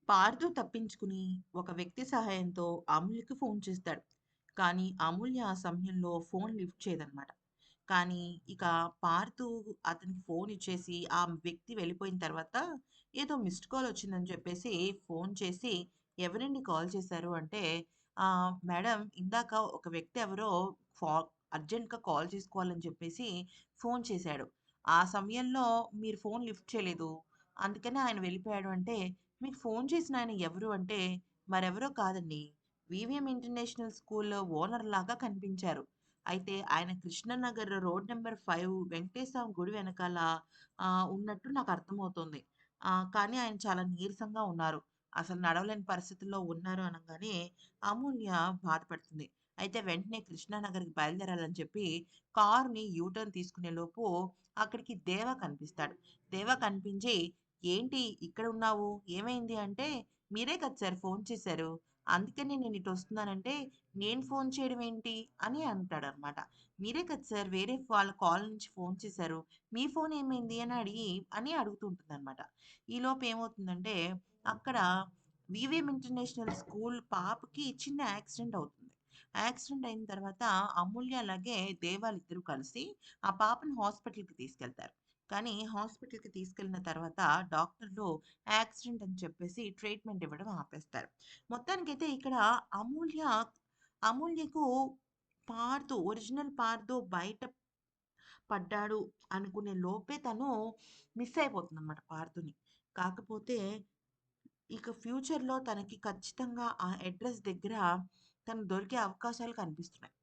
పార్థు తప్పించుకుని ఒక వ్యక్తి సహాయంతో అమూల్యకి ఫోన్ చేస్తాడు. కానీ అమూల్య ఆ సమయంలో ఫోన్ లిఫ్ట్ చేయదనమాట. కానీ ఇక పార్థు అతనికి ఫోన్ ఇచ్చేసి ఆ వ్యక్తి వెళ్ళిపోయిన తర్వాత ఏదో మిస్డ్ కాల్ వచ్చిందని చెప్పేసి ఫోన్ చేసి ఎవరండి కాల్ చేశారు అంటే మేడం ఇందాక ఒక వ్యక్తి ఎవరో ఫా అర్జెంట్‌గా కాల్ చేసుకోవాలని చెప్పేసి ఫోన్ చేశాడు. ఆ సమయంలో మీరు ఫోన్ లిఫ్ట్ చేయలేదు. అందుకనే ఆయన వెళ్ళిపోయాడు అంటే మీకు ఫోన్ చేసిన ఆయన ఎవరు అంటే, మరెవరో కాదండి. వివిఎం ఇంటర్నేషనల్ స్కూల్ ఓనర్‌లాగా కనిపించారు. అయితే ఆయన కృష్ణనగర్ రోడ్ నంబర్ 5 వెంకటేశ్వర స్వామి గుడి వెనకాల ఉన్నట్టు నాకు అర్థమవుతుంది. కానీ ఆయన చాలా నీరసంగా ఉన్నారు. అసలు నడవలేని పరిస్థితుల్లో ఉన్నారు అనంగానే అమూల్య బాధపడుతుంది. అయితే వెంటనే కృష్ణానగర్‌కి బయలుదేరాలని చెప్పి కారుని యూటర్న్ తీసుకునే లోపు అక్కడికి దేవ కనిపిస్తాడు. దేవ కనిపించి ఏంటి ఇక్కడున్నావు? ఏమైంది? అంటే, మీరే కదా సార్ ఫోను చేశారు. అందుకనే నేనిటొస్తున్నానంటే, నేను ఫోను చేయడం ఏంటి? అని అంటాడనమాట. మీరే కదా సార్ వేరే వాళ్ళ కాల్ నుంచి ఫోను చేశారు. మీ ఫోన్ ఏమైంది? అని అడుగుతూ ఉంటుందనమాట. ఈలోపు ఏమవుతుందంటే, అక్కడ వివిఎం ఇంటర్నేషనల్ స్కూల్ పాపకి చిన్న యాక్సిడెంట్ అవుతుంది. యాక్సిడెంట్ అయిన తర్వాత అమూల్య అలాగే దేవాలిద్దరూ కలిసి ఆ పాపని హాస్పిటల్‌కి తీసుకెళ్తారు. కానీ హాస్పిటల్‌కి తీసుకెళ్ళిన తర్వాత డాక్టర్లు యాక్సిడెంట్ అని చెప్పేసి ట్రీట్మెంట్ ఇవ్వడం ఆపేస్తారు. మొత్తానికైతే ఇక్కడ అమూల్య అమూల్యకు ఒరిజినల్ పార్థు బయట పడ్డాడు అనుకునే లోపే తను మిస్ అయిపోతుందన్నమాట పార్థుని. కాకపోతే ఇక ఫ్యూచర్‌లో తనకి ఖచ్చితంగా ఆ అడ్రెస్ దగ్గర తను దొరికే అవకాశాలు కనిపిస్తున్నాయి.